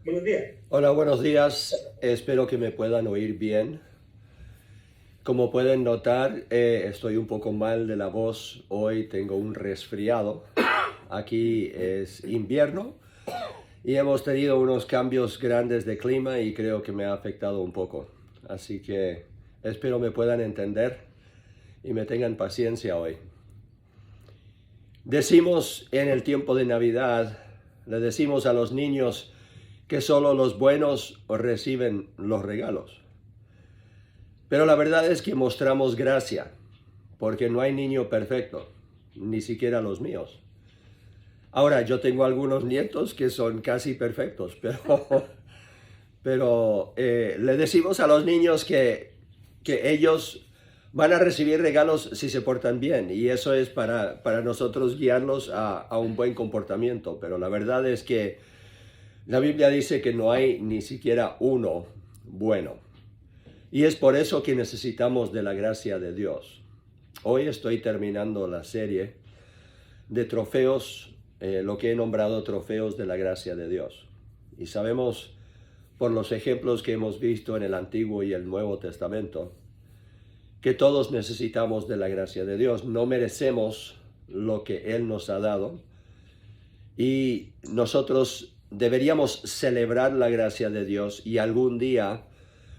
Buenos días. Hola, buenos días. Espero que me puedan oír bien. Como pueden notar, estoy un poco mal de la voz. Hoy tengo un resfriado. Aquí es invierno y hemos tenido unos cambios grandes de clima y creo que me ha afectado un poco. Así que espero me puedan entender y me tengan paciencia hoy. Decimos en el tiempo de Navidad, le decimos a los niños que solo los buenos reciben los regalos. Pero la verdad es que mostramos gracia, porque no hay niño perfecto, ni siquiera los míos. Ahora, yo tengo algunos nietos que son casi perfectos, pero le decimos a los niños que ellos van a recibir regalos si se portan bien, y eso es para nosotros guiarlos a un buen comportamiento. Pero la verdad es que la Biblia dice que no hay ni siquiera uno bueno. Y es por eso que necesitamos de la gracia de Dios. Hoy estoy terminando la serie de trofeos, lo que he nombrado trofeos de la gracia de Dios. Y sabemos por los ejemplos que hemos visto en el Antiguo y el Nuevo Testamento que todos necesitamos de la gracia de Dios. No merecemos lo que Él nos ha dado y nosotros deberíamos celebrar la gracia de Dios, y algún día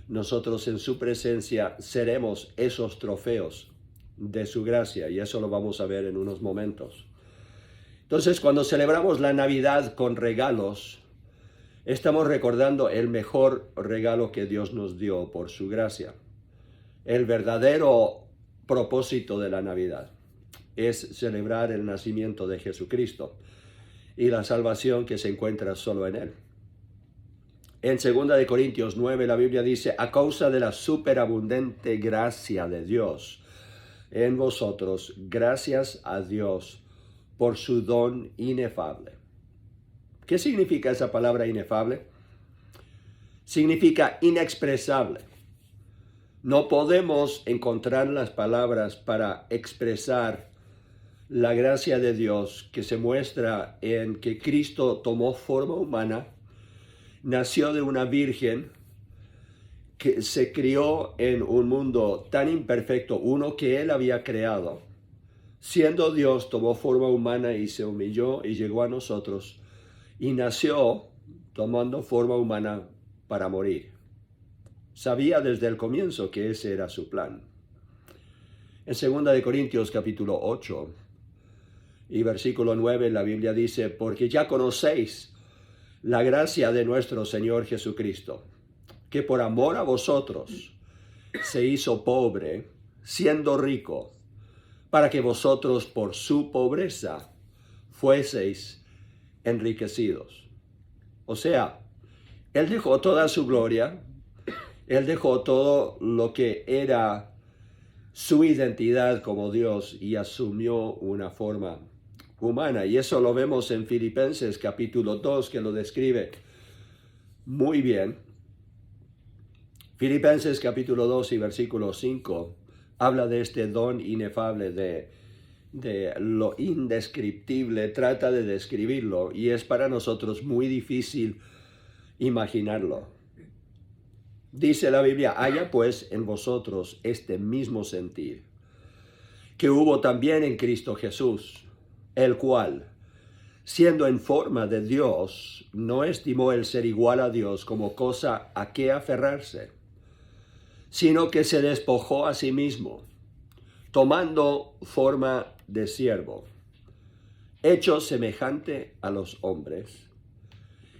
nosotros en su presencia seremos esos trofeos de su gracia, y eso lo vamos a ver en unos momentos. Entonces, cuando celebramos la Navidad con regalos, estamos recordando el mejor regalo que Dios nos dio por su gracia. El verdadero propósito de la Navidad es celebrar el nacimiento de Jesucristo y la salvación que se encuentra solo en Él. En 2 Corintios 9 la Biblia dice: a causa de la superabundante gracia de Dios en vosotros, gracias a Dios por su don inefable. ¿Qué significa esa palabra inefable? Significa inexpresable. No podemos encontrar las palabras para expresar la gracia de Dios que se muestra en que Cristo tomó forma humana, nació de una virgen, que se crió en un mundo tan imperfecto, uno que Él había creado. Siendo Dios, tomó forma humana y se humilló y llegó a nosotros, y nació tomando forma humana para morir. Sabía desde el comienzo que ese era su plan. En 2 Corintios capítulo 8 y versículo 9 la Biblia dice: porque ya conocéis la gracia de nuestro Señor Jesucristo, que por amor a vosotros se hizo pobre, siendo rico, para que vosotros por su pobreza fueseis enriquecidos. O sea, Él dejó toda su gloria, Él dejó todo lo que era su identidad como Dios y asumió una forma humana. Y eso lo vemos en Filipenses capítulo 2, que lo describe muy bien. Filipenses capítulo 2 y versículo 5 habla de este don inefable, de lo indescriptible, trata de describirlo, y es para nosotros muy difícil imaginarlo. Dice la Biblia: haya pues en vosotros este mismo sentir que hubo también en Cristo Jesús, el cual, siendo en forma de Dios, no estimó el ser igual a Dios como cosa a que aferrarse, sino que se despojó a sí mismo, tomando forma de siervo, hecho semejante a los hombres,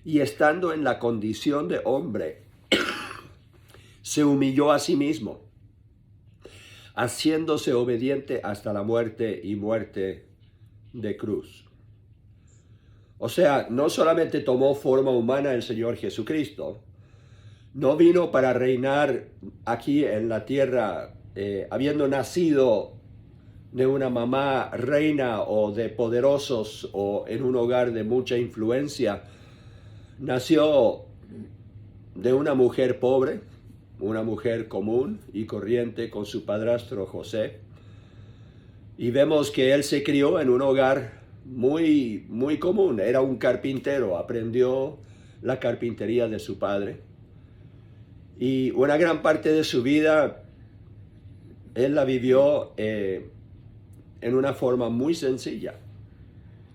y estando en la condición de hombre, se humilló a sí mismo, haciéndose obediente hasta la muerte y muerte de cruz. O sea, no solamente tomó forma humana el Señor Jesucristo, no vino para reinar aquí en la tierra, habiendo nacido de una mamá reina o de poderosos o en un hogar de mucha influencia. Nació de una mujer pobre, una mujer común y corriente, con su padrastro José. Y vemos que él se crió en un hogar muy común. Era un carpintero, aprendió la carpintería de su padre. Y una gran parte de su vida él la vivió en una forma muy sencilla,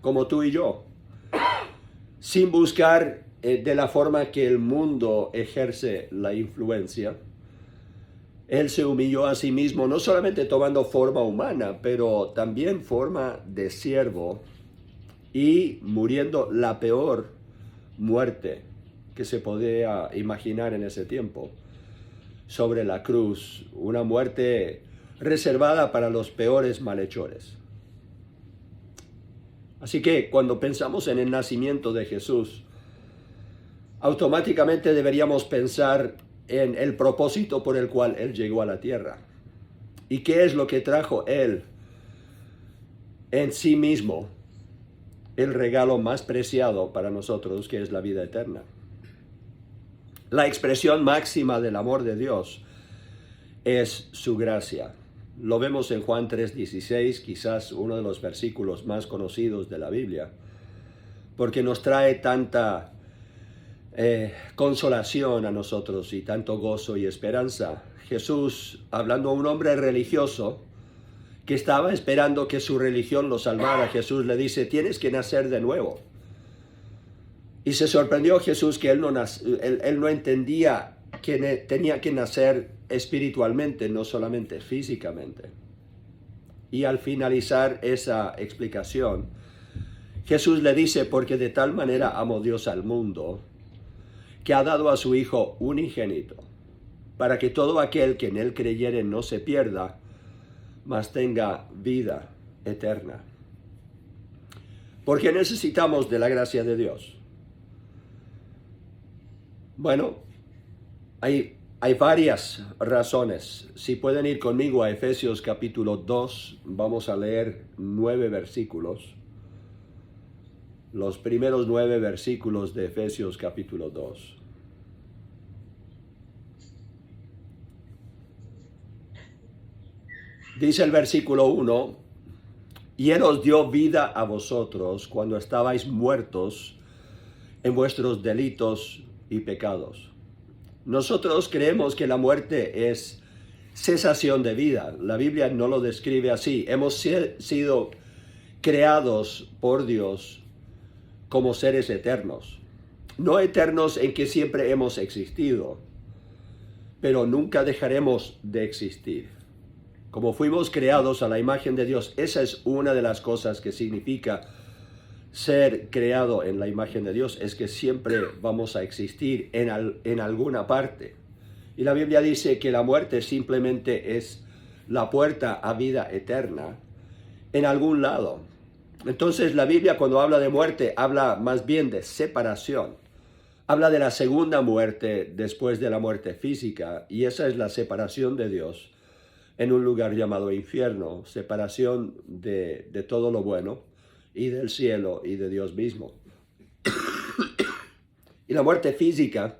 como tú y yo, sin buscar de la forma que el mundo ejerce la influencia. Él se humilló a sí mismo, no solamente tomando forma humana, pero también forma de siervo y muriendo la peor muerte que se podía imaginar en ese tiempo, sobre la cruz, una muerte reservada para los peores malhechores. Así que cuando pensamos en el nacimiento de Jesús, automáticamente deberíamos pensar en el propósito por el cual Él llegó a la tierra. ¿Y qué es lo que trajo Él en sí mismo? El regalo más preciado para nosotros, que es la vida eterna. La expresión máxima del amor de Dios es su gracia. Lo vemos en Juan 3:16, quizás uno de los versículos más conocidos de la Biblia, porque nos trae tanta consolación a nosotros y tanto gozo y esperanza. Jesús, hablando a un hombre religioso que estaba esperando que su religión lo salvara, Jesús le dice, tienes que nacer de nuevo. Y se sorprendió Jesús que él no entendía que tenía que nacer espiritualmente, no solamente físicamente. Y al finalizar esa explicación, Jesús le dice, porque de tal manera amó Dios al mundo, que ha dado a su Hijo unigénito, para que todo aquel que en él creyere no se pierda, mas tenga vida eterna. Porque necesitamos de la gracia de Dios. Bueno, hay varias razones. Si pueden ir conmigo a Efesios capítulo 2, vamos a leer 9 versículos. Los primeros 9 versículos de Efesios capítulo 2. Dice el versículo 1, y Él os dio vida a vosotros cuando estabais muertos en vuestros delitos y pecados. Nosotros creemos que la muerte es cesación de vida. La Biblia no lo describe así. Hemos sido creados por Dios como seres eternos. No eternos en que siempre hemos existido, pero nunca dejaremos de existir. Como fuimos creados a la imagen de Dios, esa es una de las cosas que significa ser creado en la imagen de Dios, es que siempre vamos a existir en alguna parte. Y la Biblia dice que la muerte simplemente es la puerta a vida eterna en algún lado. Entonces la Biblia, cuando habla de muerte, habla más bien de separación. Habla de la segunda muerte después de la muerte física, y esa es la separación de Dios en un lugar llamado infierno, separación de todo lo bueno y del cielo y de Dios mismo. Y la muerte física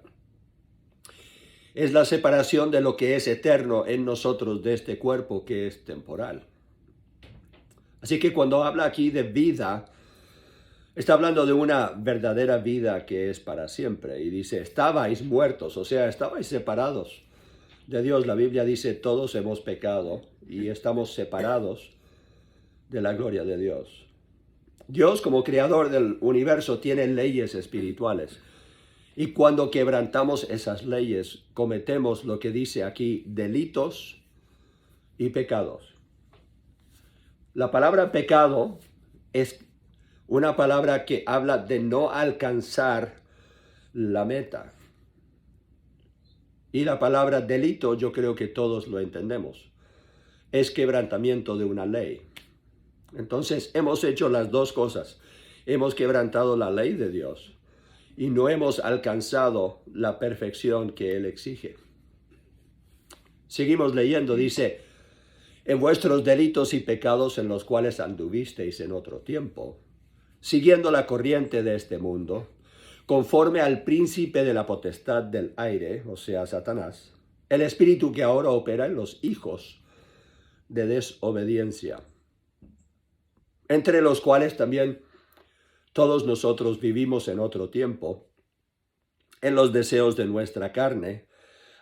es la separación de lo que es eterno en nosotros de este cuerpo que es temporal. Así que cuando habla aquí de vida, está hablando de una verdadera vida que es para siempre. Y dice, estabais muertos, o sea, estabais separados de Dios. La Biblia dice, todos hemos pecado y estamos separados de la gloria de Dios. Dios, como creador del universo, tiene leyes espirituales. Y cuando quebrantamos esas leyes, cometemos lo que dice aquí, delitos y pecados. La palabra pecado es una palabra que habla de no alcanzar la meta. Y la palabra delito, yo creo que todos lo entendemos, es quebrantamiento de una ley. Entonces hemos hecho las dos cosas. Hemos quebrantado la ley de Dios y no hemos alcanzado la perfección que Él exige. Seguimos leyendo, dice, en vuestros delitos y pecados en los cuales anduvisteis en otro tiempo, siguiendo la corriente de este mundo, conforme al príncipe de la potestad del aire, o sea, Satanás, el espíritu que ahora opera en los hijos de desobediencia, entre los cuales también todos nosotros vivimos en otro tiempo, en los deseos de nuestra carne,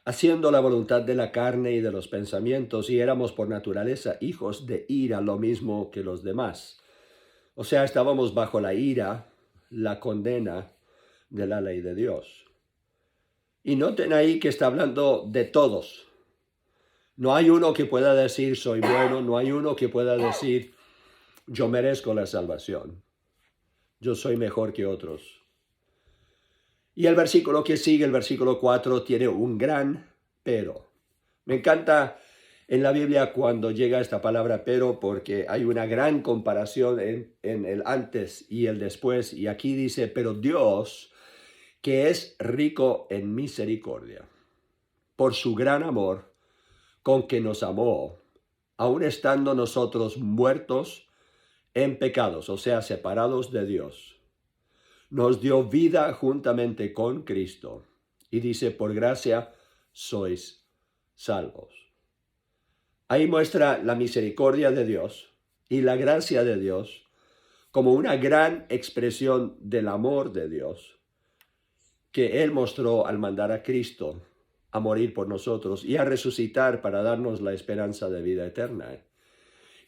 haciendo la voluntad de la carne y de los pensamientos, y éramos por naturaleza hijos de ira, lo mismo que los demás. O sea, estábamos bajo la ira, la condena de la ley de Dios. Y noten ahí que está hablando de todos. No hay uno que pueda decir soy bueno, no hay uno que pueda decir yo merezco la salvación, yo soy mejor que otros. Y el versículo que sigue, el versículo 4, tiene un gran pero. Me encanta en la Biblia cuando llega esta palabra pero, porque hay una gran comparación en el antes y el después. Y aquí dice, pero Dios, que es rico en misericordia, por su gran amor con que nos amó, aun estando nosotros muertos en pecados, o sea, separados de Dios, nos dio vida juntamente con Cristo. Y dice, por gracia sois salvos. Ahí muestra la misericordia de Dios y la gracia de Dios como una gran expresión del amor de Dios que Él mostró al mandar a Cristo a morir por nosotros y a resucitar para darnos la esperanza de vida eterna.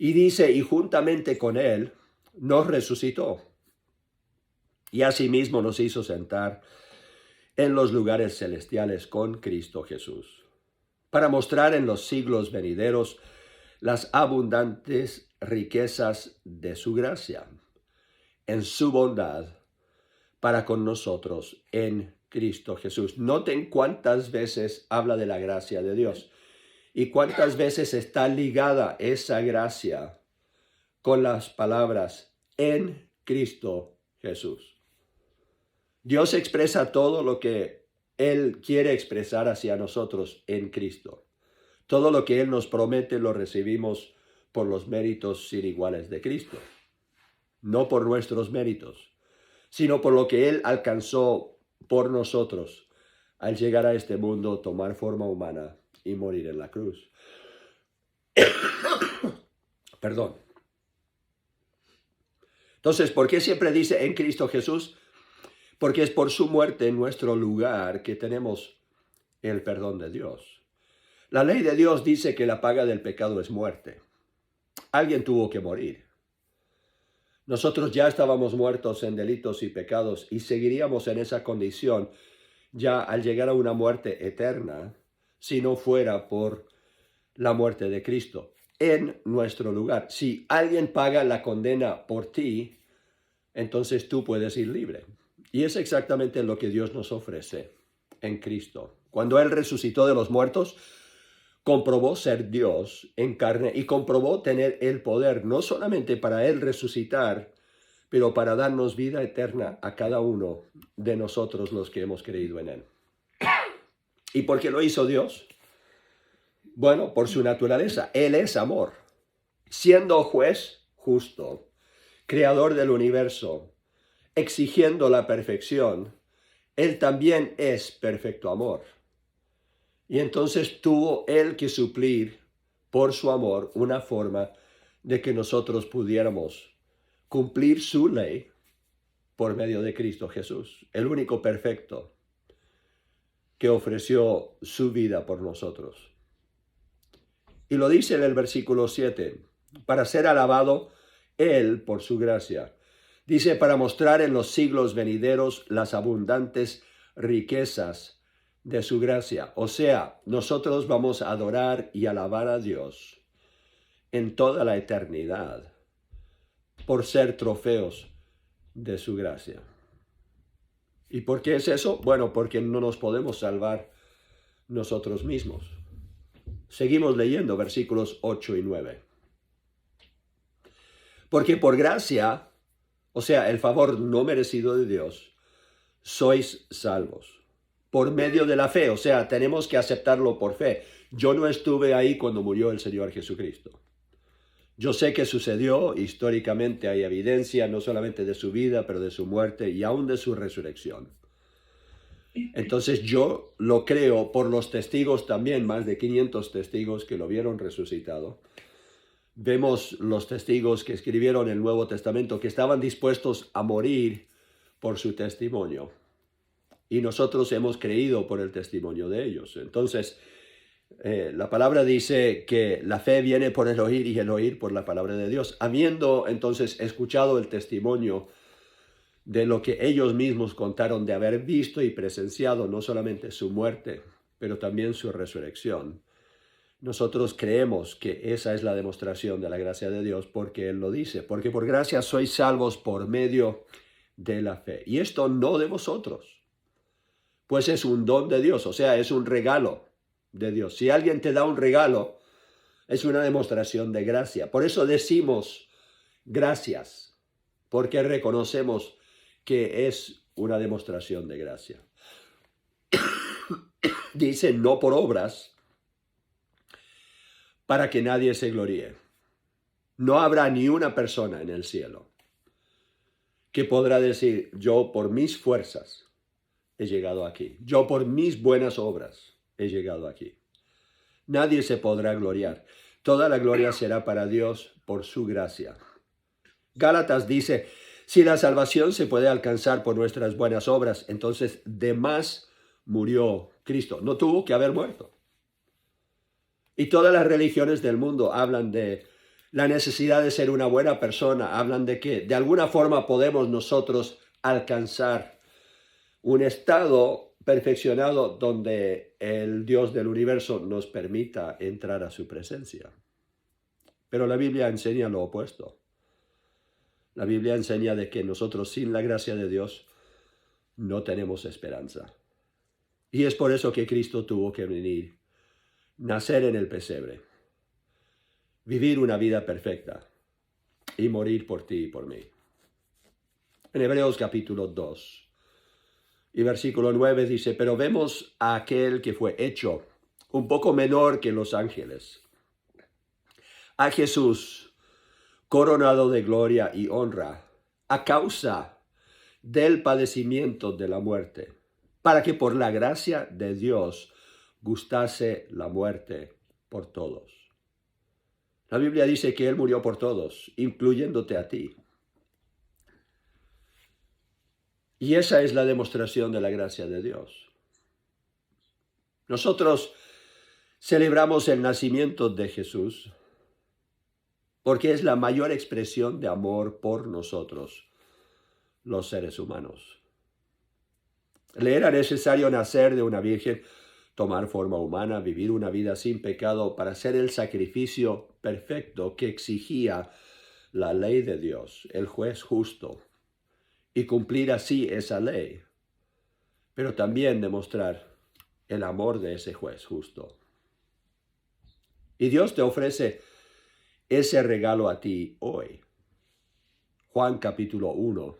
Y dice, y juntamente con Él nos resucitó y asimismo nos hizo sentar en los lugares celestiales con Cristo Jesús, para mostrar en los siglos venideros las abundantes riquezas de su gracia, en su bondad para con nosotros en Cristo Jesús. Noten cuántas veces habla de la gracia de Dios y cuántas veces está ligada esa gracia con las palabras en Cristo Jesús. Dios expresa todo lo que Él quiere expresar hacia nosotros en Cristo. Todo lo que Él nos promete lo recibimos por los méritos sin iguales de Cristo. No por nuestros méritos, sino por lo que Él alcanzó por nosotros al llegar a este mundo, tomar forma humana y morir en la cruz. Perdón. Entonces, ¿por qué siempre dice en Cristo Jesús? Porque es por su muerte en nuestro lugar que tenemos el perdón de Dios. La ley de Dios dice que la paga del pecado es muerte. Alguien tuvo que morir. Nosotros ya estábamos muertos en delitos y pecados y seguiríamos en esa condición ya al llegar a una muerte eterna si no fuera por la muerte de Cristo en nuestro lugar. Si alguien paga la condena por ti, entonces tú puedes ir libre. Y es exactamente lo que Dios nos ofrece en Cristo. Cuando Él resucitó de los muertos, comprobó ser Dios en carne y comprobó tener el poder, no solamente para Él resucitar, pero para darnos vida eterna a cada uno de nosotros los que hemos creído en Él. ¿Y por qué lo hizo Dios? Bueno, por su naturaleza. Él es amor. Siendo juez justo, creador del universo, exigiendo la perfección, Él también es perfecto amor. Y entonces tuvo Él que suplir por su amor una forma de que nosotros pudiéramos cumplir su ley por medio de Cristo Jesús, el único perfecto que ofreció su vida por nosotros. Y lo dice en el versículo 7, para ser alabado Él por su gracia. Dice, para mostrar en los siglos venideros las abundantes riquezas de su gracia. O sea, nosotros vamos a adorar y alabar a Dios en toda la eternidad por ser trofeos de su gracia. ¿Y por qué es eso? Bueno, porque no nos podemos salvar nosotros mismos. Seguimos leyendo versículos 8 y 9. Porque por gracia, o sea, el favor no merecido de Dios, sois salvos. Por medio de la fe, o sea, tenemos que aceptarlo por fe. Yo no estuve ahí cuando murió el Señor Jesucristo. Yo sé que sucedió, históricamente hay evidencia no solamente de su vida, pero de su muerte y aún de su resurrección. Entonces yo lo creo por los testigos también, más de 500 testigos que lo vieron resucitado. Vemos los testigos que escribieron el Nuevo Testamento que estaban dispuestos a morir por su testimonio. y nosotros hemos creído por el testimonio de ellos. Entonces, la palabra dice que la fe viene por el oír y el oír por la palabra de Dios. Habiendo entonces escuchado el testimonio de lo que ellos mismos contaron de haber visto y presenciado, no solamente su muerte, pero también su resurrección, nosotros creemos que esa es la demostración de la gracia de Dios, porque Él lo dice, porque por gracia sois salvos por medio de la fe. Y esto no de vosotros, pues es un don de Dios, o sea, es un regalo de Dios. Si alguien te da un regalo, es una demostración de gracia. Por eso decimos gracias, porque reconocemos que es una demostración de gracia. Dice, no por obras, para que nadie se gloríe. No habrá ni una persona en el cielo que podrá decir, yo por mis fuerzas he llegado aquí. Yo por mis buenas obras he llegado aquí. Nadie se podrá gloriar. Toda la gloria será para Dios por su gracia. Gálatas dice, si la salvación se puede alcanzar por nuestras buenas obras, entonces de más murió Cristo. No tuvo que haber muerto. Y todas las religiones del mundo hablan de la necesidad de ser una buena persona, hablan de que de alguna forma podemos nosotros alcanzar un estado perfeccionado donde el Dios del universo nos permita entrar a su presencia. Pero la Biblia enseña lo opuesto. La Biblia enseña de que nosotros sin la gracia de Dios no tenemos esperanza. Y es por eso que Cristo tuvo que venir, nacer en el pesebre, vivir una vida perfecta y morir por ti y por mí. En Hebreos capítulo 2 y versículo 9 dice, pero vemos a aquel que fue hecho un poco menor que los ángeles, a Jesús, coronado de gloria y honra, a causa del padecimiento de la muerte, para que por la gracia de Dios gustase la muerte por todos. La Biblia dice que Él murió por todos, incluyéndote a ti. Y esa es la demostración de la gracia de Dios. Nosotros celebramos el nacimiento de Jesús porque es la mayor expresión de amor por nosotros, los seres humanos. Le era necesario nacer de una virgen, tomar forma humana, vivir una vida sin pecado para ser el sacrificio perfecto que exigía la ley de Dios, el juez justo, y cumplir así esa ley, pero también demostrar el amor de ese juez justo. Y Dios te ofrece ese regalo a ti hoy. Juan capítulo 1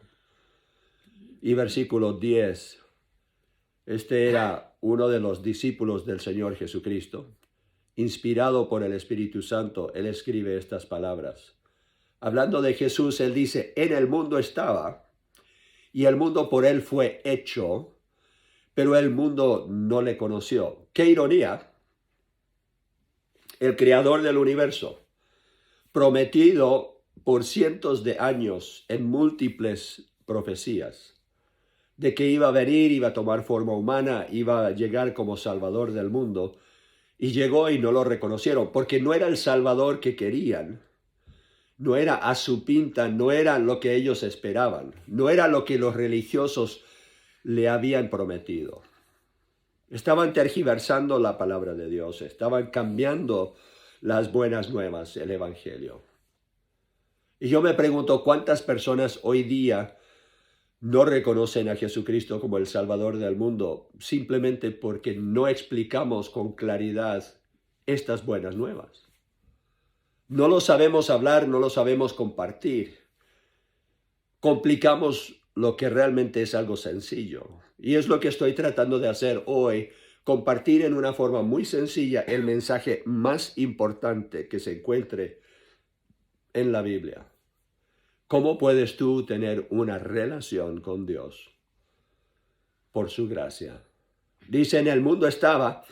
y versículo 10. Este era uno de los discípulos del Señor Jesucristo. Inspirado por el Espíritu Santo, Él escribe estas palabras. Hablando de Jesús, Él dice, en el mundo estaba, y el mundo por Él fue hecho, pero el mundo no le conoció. ¡Qué ironía! El creador del universo, prometido por cientos de años en múltiples profecías, de que iba a venir, iba a tomar forma humana, iba a llegar como Salvador del mundo, y llegó y no lo reconocieron, porque no era el Salvador que querían, no era a su pinta, no era lo que ellos esperaban, no era lo que los religiosos le habían prometido. Estaban tergiversando la palabra de Dios, estaban cambiando las buenas nuevas, el Evangelio. Y yo me pregunto, ¿cuántas personas hoy día no reconocen a Jesucristo como el Salvador del mundo simplemente porque no explicamos con claridad estas buenas nuevas? No lo sabemos hablar, no lo sabemos compartir. Complicamos lo que realmente es algo sencillo. Y es lo que estoy tratando de hacer hoy, compartir en una forma muy sencilla el mensaje más importante que se encuentre en la Biblia. ¿Cómo puedes tú tener una relación con Dios? Por su gracia. Dice, en el mundo estaba,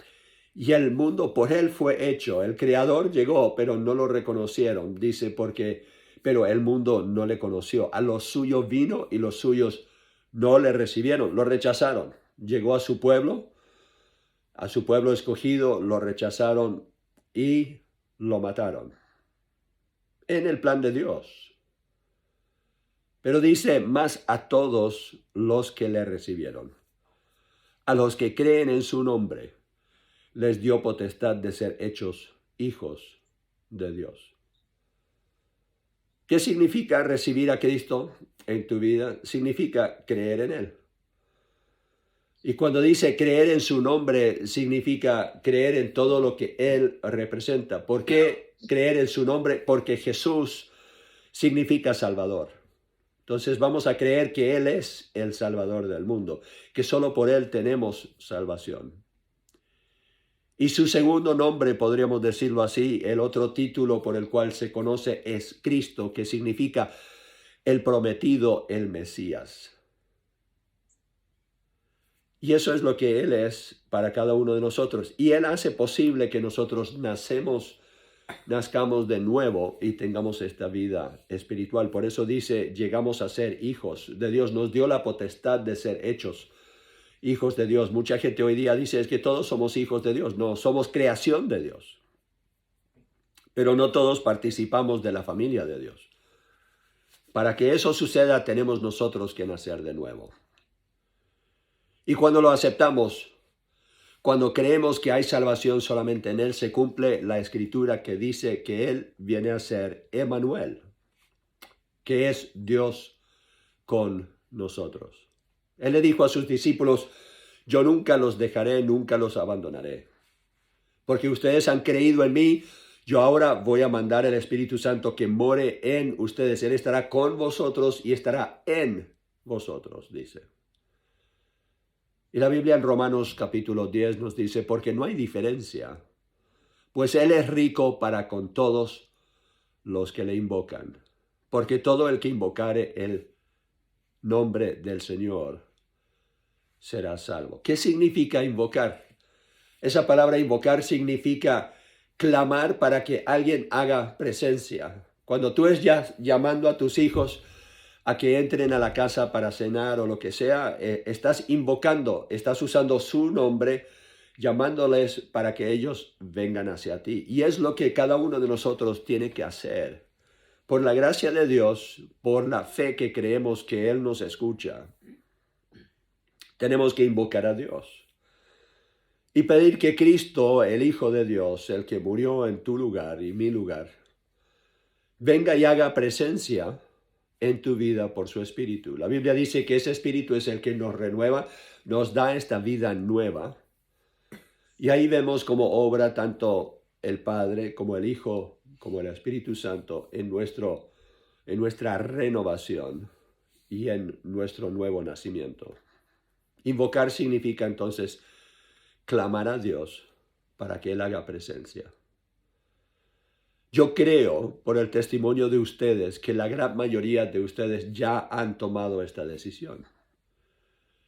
y el mundo por Él fue hecho. El Creador llegó, pero no lo reconocieron. Dice, pero el mundo no le conoció. A los suyos vino y los suyos no le recibieron, lo rechazaron. llegó a su pueblo escogido, lo rechazaron y lo mataron. En el plan de Dios. Pero dice, más a todos los que le recibieron, a los que creen en su nombre, les dio potestad de ser hechos hijos de Dios. ¿Qué significa recibir a Cristo en tu vida? Significa creer en Él. Y cuando dice creer en su nombre, significa creer en todo lo que Él representa. ¿Por qué creer en su nombre? Porque Jesús significa Salvador. Entonces vamos a creer que Él es el Salvador del mundo, que solo por Él tenemos salvación. Y su segundo nombre, podríamos decirlo así, el otro título por el cual se conoce es Cristo, que significa el prometido, el Mesías. Y eso es lo que Él es para cada uno de nosotros. Y Él hace posible que nosotros nazcamos de nuevo y tengamos esta vida espiritual. Por eso dice, llegamos a ser hijos de Dios. Nos dio la potestad de ser hechos hijos de Dios. Mucha gente hoy día dice, es que todos somos hijos de Dios. No, somos creación de Dios. Pero no todos participamos de la familia de Dios. Para que eso suceda, tenemos nosotros que nacer de nuevo. Y cuando lo aceptamos, cuando creemos que hay salvación solamente en Él, se cumple la escritura que dice que Él viene a ser Emmanuel, que es Dios con nosotros. Él le dijo a sus discípulos, yo nunca los dejaré, nunca los abandonaré. Porque ustedes han creído en mí, yo ahora voy a mandar el Espíritu Santo que more en ustedes. Él estará con vosotros y estará en vosotros, dice. Y la Biblia en Romanos capítulo 10 nos dice, porque no hay diferencia, pues Él es rico para con todos los que le invocan. Porque todo el que invocare el nombre del Señor será salvo. ¿Qué significa invocar? Esa palabra invocar significa clamar para que alguien haga presencia. Cuando tú estás llamando a tus hijos a que entren a la casa para cenar o lo que sea, estás invocando, estás usando su nombre, llamándoles para que ellos vengan hacia ti. Y es lo que cada uno de nosotros tiene que hacer. Por la gracia de Dios, por la fe que creemos que Él nos escucha, tenemos que invocar a Dios y pedir que Cristo, el Hijo de Dios, el que murió en tu lugar y mi lugar, venga y haga presencia en tu vida por su Espíritu. La Biblia dice que ese Espíritu es el que nos renueva, nos da esta vida nueva. Y ahí vemos cómo obra tanto el Padre como el Hijo, como el Espíritu Santo en nuestra renovación y en nuestro nuevo nacimiento. Invocar significa entonces clamar a Dios para que Él haga presencia. Yo creo, por el testimonio de ustedes, que la gran mayoría de ustedes ya han tomado esta decisión.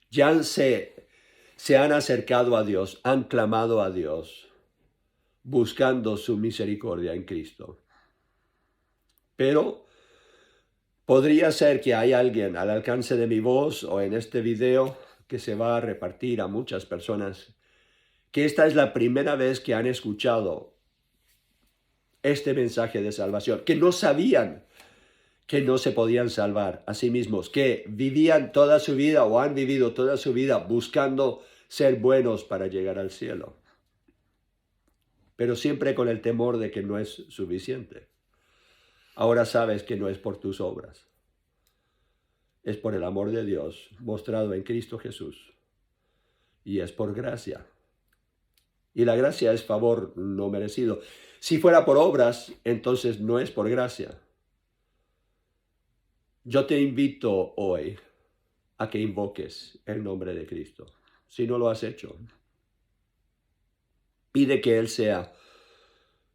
Ya se han acercado a Dios, han clamado a Dios, buscando su misericordia en Cristo. Pero podría ser que hay alguien al alcance de mi voz o en este video que se va a repartir a muchas personas, que esta es la primera vez que han escuchado este mensaje de salvación, que no sabían que no se podían salvar a sí mismos, que vivían toda su vida o han vivido toda su vida buscando ser buenos para llegar al cielo, pero siempre con el temor de que no es suficiente. Ahora sabes que no es por tus obras, es por el amor de Dios mostrado en Cristo Jesús, y es por gracia. Y la gracia es favor no merecido. Si fuera por obras, entonces no es por gracia. Yo te invito hoy a que invoques el nombre de Cristo. Si no lo has hecho, pide que Él sea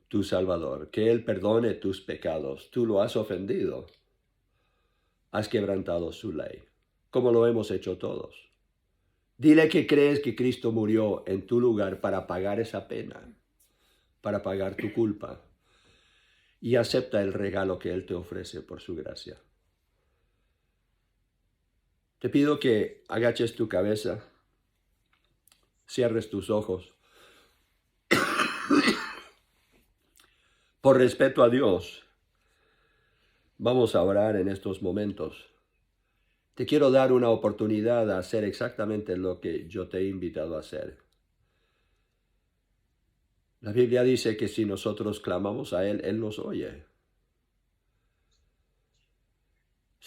tu Salvador, que Él perdone tus pecados. Tú lo has ofendido, has quebrantado su ley, como lo hemos hecho todos. Dile que crees que Cristo murió en tu lugar para pagar esa pena, para pagar tu culpa, y acepta el regalo que Él te ofrece por su gracia. Te pido que agaches tu cabeza cierres tus ojos. Por respeto a Dios, vamos a orar en estos momentos. Te quiero dar una oportunidad a hacer exactamente lo que yo te he invitado a hacer. La Biblia dice que si nosotros clamamos a Él, Él nos oye.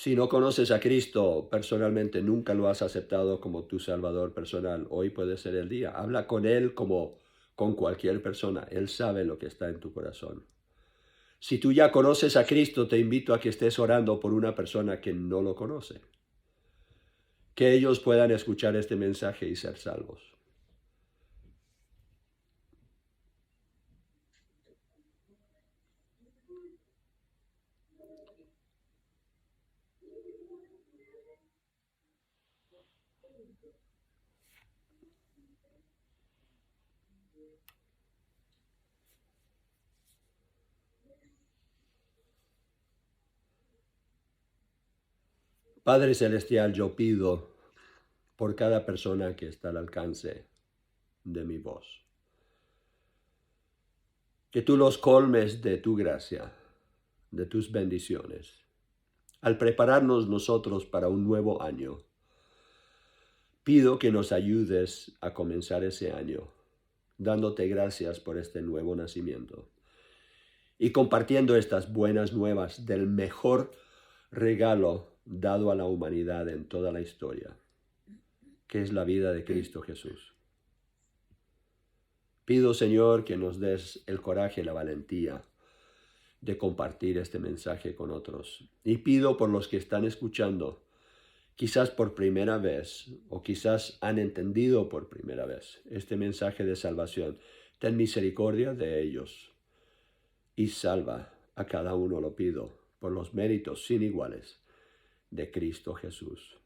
Si no conoces a Cristo personalmente, nunca lo has aceptado como tu Salvador personal, hoy puede ser el día. Habla con Él como con cualquier persona. Él sabe lo que está en tu corazón. Si tú ya conoces a Cristo, te invito a que estés orando por una persona que no lo conoce. Que ellos puedan escuchar este mensaje y ser salvos. Padre Celestial, yo pido por cada persona que está al alcance de mi voz, que tú los colmes de tu gracia, de tus bendiciones, al prepararnos nosotros para un nuevo año. Pido que nos ayudes a comenzar ese año, dándote gracias por este nuevo nacimiento y compartiendo estas buenas nuevas del mejor regalo dado a la humanidad en toda la historia, que es la vida de Cristo Jesús. Pido, Señor, que nos des el coraje y la valentía de compartir este mensaje con otros. Y pido por los que están escuchando, quizás por primera vez, o quizás han entendido por primera vez este mensaje de salvación. Ten misericordia de ellos y salva a cada uno, lo pido, por los méritos sin iguales de Cristo Jesús.